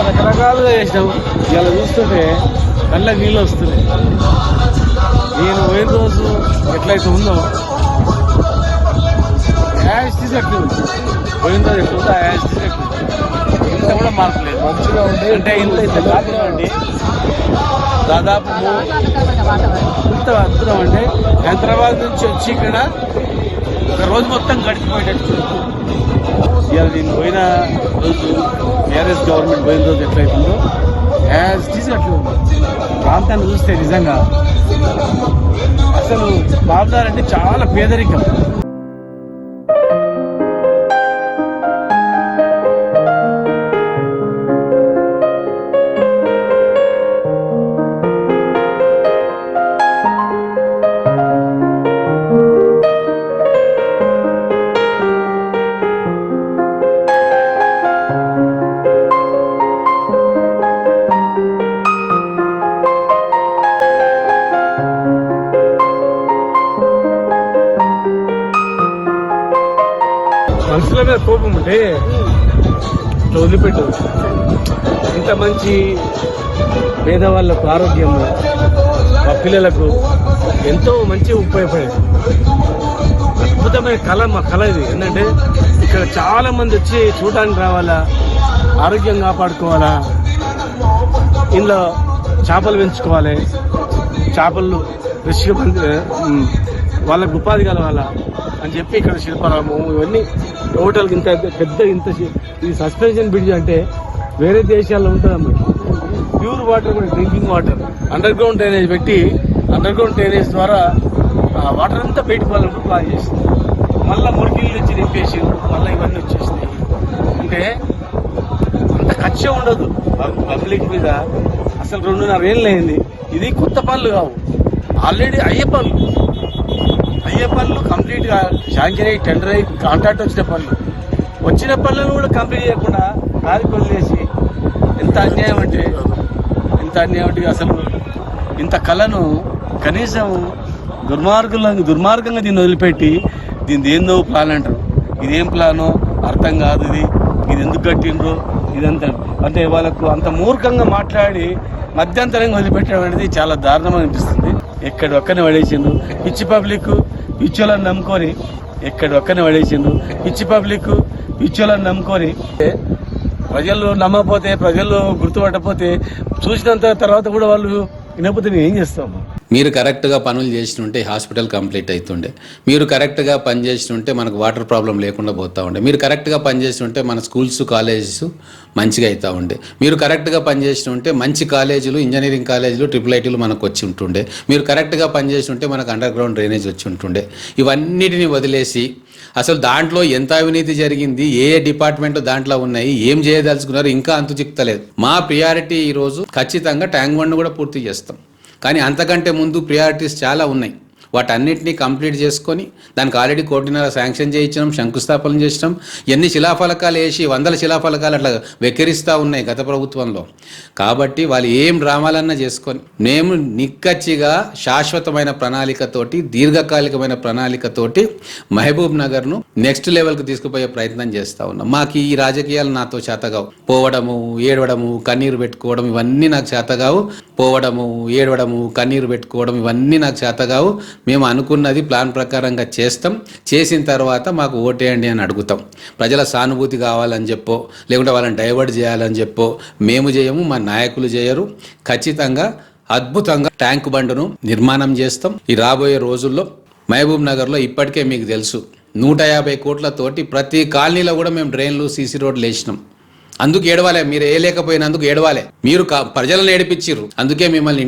రకరకాలుగా చేసినాం. ఇలా చూస్తుంటే కళ్ళకి నీళ్ళు వస్తున్నాయి. నేను పోయిన రోజు ఎట్లయితే ఉందో యాష్ తీసేట్లు పోయిన రోజు ఎట్లుందో ఆ యాష్ తీసేట్లు ఇంత కూడా మార్పు లేదు. మంచిగా ఉంది. అంటే ఇంత ఇంత కాకుండా అండి దాదాపు ఇంత అద్భుతం అండి. హైదరాబాద్ నుంచి వచ్చి ఇక్కడ ఒక రోజు మొత్తం గడిచిపోయేటట్టు. ఇవాళ నేను పోయిన రోజు టీఆర్ఎస్ గవర్నమెంట్ పోయిన రోజు ఎట్లయితుందో యాజ్ తీసినట్లు ప్రాంతాన్ని చూస్తే నిజంగా అసలు బాబుదార్ అంటే చాలా పేదరికం. మనుషుల మీద కోపం ఉంటే వదిలిపెట్టు. ఇంత మంచి పేదవాళ్ళకు ఆరోగ్యము, మా పిల్లలకు ఎంతో మంచి ఉపయోగపడేది. అద్భుతమైన కళ మా కళ ఇది. ఏంటంటే ఇక్కడ చాలా మంది వచ్చి చూడడానికి రావాలా, ఆరోగ్యం కాపాడుకోవాలా, ఇంట్లో చేపలు పెంచుకోవాలి, చేపలు ఫ్రెష్గా వాళ్ళకు ఉపాధి కలవాలా అని చెప్పి ఇక్కడ శిల్పారామం ఇవన్నీ టోటల్గా ఇంత పెద్ద ఇంత ఈ సస్పెన్షన్ బ్రిడ్జ్ అంటే వేరే దేశాల్లో ఉంటుందన్నమాట. ప్యూర్ వాటర్ కూడా drinking water under ground drainage పెట్టి అండర్ గ్రౌండ్ డ్రైనేజ్ ద్వారా వాటర్ అంతా బయటకు వాళ్ళంటూ ప్లాన్ చేసింది. మళ్ళీ మురికిళ్ళు నుంచి నింపేసి మళ్ళీ ఇవన్నీ వచ్చేసినాయి. అంటే అంత ఖర్చు ఉండదు పబ్లిక్ మీద. అసలు 2.5 ఏళ్ళు అయింది. ఇది కొత్త పనులు కావు, ఆల్రెడీ అయ్యే పనులు కంప్లీట్గా శాంక్షన్ అయ్యి టెండర్ అయ్యి కాంట్రాక్ట్ వచ్చిన పనులను కూడా కంప్లీట్ చేయకుండా దారి వదిలేసి ఎంత అన్యాయం అంటే అసలు ఇంత కళను కనీసం దుర్మార్గంగా దీన్ని వదిలిపెట్టి దీన్ని ఏందో ప్లాన్ అంటారు. ఇదేం ప్లానో అర్థం కాదు. ఇది ఎందుకు కట్టిండ్రో ఇదంతా అంటే వాళ్ళకు అంత మూర్ఖంగా మాట్లాడి మధ్యంతరంగా వదిలిపెట్టడం అనేది చాలా దారుణంగా అనిపిస్తుంది. ఎక్కడొక్కనే పడేసిండ్రు పిచ్చి పబ్లిక్, పిచ్చోళ్ళని నమ్ముకొని ఎక్కడొక్కనే పడేసిండ్రు పిచ్చి పబ్లిక్, పిచ్చోళ్ళని నమ్ముకొని. ప్రజలు నమ్మకపోతే, ప్రజలు గుర్తుపట్టకపోతే చూసినంత తర్వాత కూడా వాళ్ళు వినకపోతే మేము ఏం చేస్తాము? మీరు కరెక్ట్గా పనులు చేసినుంటే హాస్పిటల్ కంప్లీట్ అవుతుండే. మీరు కరెక్ట్గా పని చేసినుంటే మనకు వాటర్ ప్రాబ్లం లేకుండా పోతూ ఉండే. మీరు కరెక్ట్గా పని చేసినుంటే మన స్కూల్స్ కాలేజెస్ మంచిగా అవుతూ ఉండే. మీరు కరెక్ట్గా పని చేసినుంటే మంచి కాలేజీలు, ఇంజనీరింగ్ కాలేజీలు, IIITలు మనకు వచ్చి ఉంటుండే. మీరు కరెక్ట్గా పని చేసినుంటే మనకు అండర్ గ్రౌండ్ డ్రైనేజ్ వచ్చి ఉంటుండే. ఇవన్నిటిని వదిలేసి అసలు దాంట్లో ఎంత అవినీతి జరిగింది, ఏ డిపార్ట్మెంట్ దాంట్లో ఉన్నాయి, ఏం చేయదలుచుకున్నారు ఇంకా అంతు చిక్తలేదు. మా ప్రియారిటీ ఈరోజు ఖచ్చితంగా ట్యాంక్ బండ్ కూడా పూర్తి చేస్తాం. కానీ అంతకంటే ముందు ప్రియారిటీస్ చాలా ఉన్నాయి. వాటన్నిటినీ కంప్లీట్ చేసుకొని దానికి ఆల్రెడీ 1.5 కోటి శాంక్షన్ చేయించడం, శంకుస్థాపన చేసినాం. ఎన్ని శిలాఫలకాలు వేసి 100 శిలాఫలకాలు అట్లా వెక్కిరిస్తూ ఉన్నాయి గత ప్రభుత్వంలో. కాబట్టి వాళ్ళు ఏం డ్రామాలన్నా చేసుకొని మేము నిక్కచ్చిగా శాశ్వతమైన ప్రణాళికతోటి, దీర్ఘకాలికమైన ప్రణాళికతోటి మహబూబ్ నగర్ను నెక్స్ట్ లెవెల్కి తీసుకుపోయే ప్రయత్నం చేస్తూ ఉన్నాం. మాకు ఈ రాజకీయాలు నాతో చేతగావు. పోవడము, ఏడవడము, కన్నీరు పెట్టుకోవడం ఇవన్నీ నాకు చేతగావు. పోవడము, ఏడవడము, కన్నీరు పెట్టుకోవడం ఇవన్నీ నాకు చేతగావు. మేము అనుకున్నది ప్లాన్ ప్రకారంగా చేస్తాం. చేసిన తర్వాత మాకు ఓటేయండి అని అడుగుతాం. ప్రజల సానుభూతి కావాలని చెప్పో, లేకుంటే వాళ్ళని డైవర్ట్ చేయాలని చెప్పో మేము చేయము, మా నాయకులు చేయరు. ఖచ్చితంగా అద్భుతంగా ట్యాంక్ బండ్ను నిర్మాణం చేస్తాం. ఈ రాబోయే రోజుల్లో మహబూబ్ నగర్లో ఇప్పటికే మీకు తెలుసు 150 కోట్లతోటి ప్రతి కాలనీలో కూడా మేము డ్రైన్లు, సీసీ రోడ్లు వేసినాం. అందుకు ఏడవాలే, మీరు వేయలేకపోయినందుకు ఏడవాలే. మీరు ప్రజలను ఏడిపించారు, అందుకే మిమ్మల్ని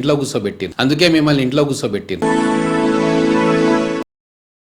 ఇంట్లో కూర్చోబెట్టిరు.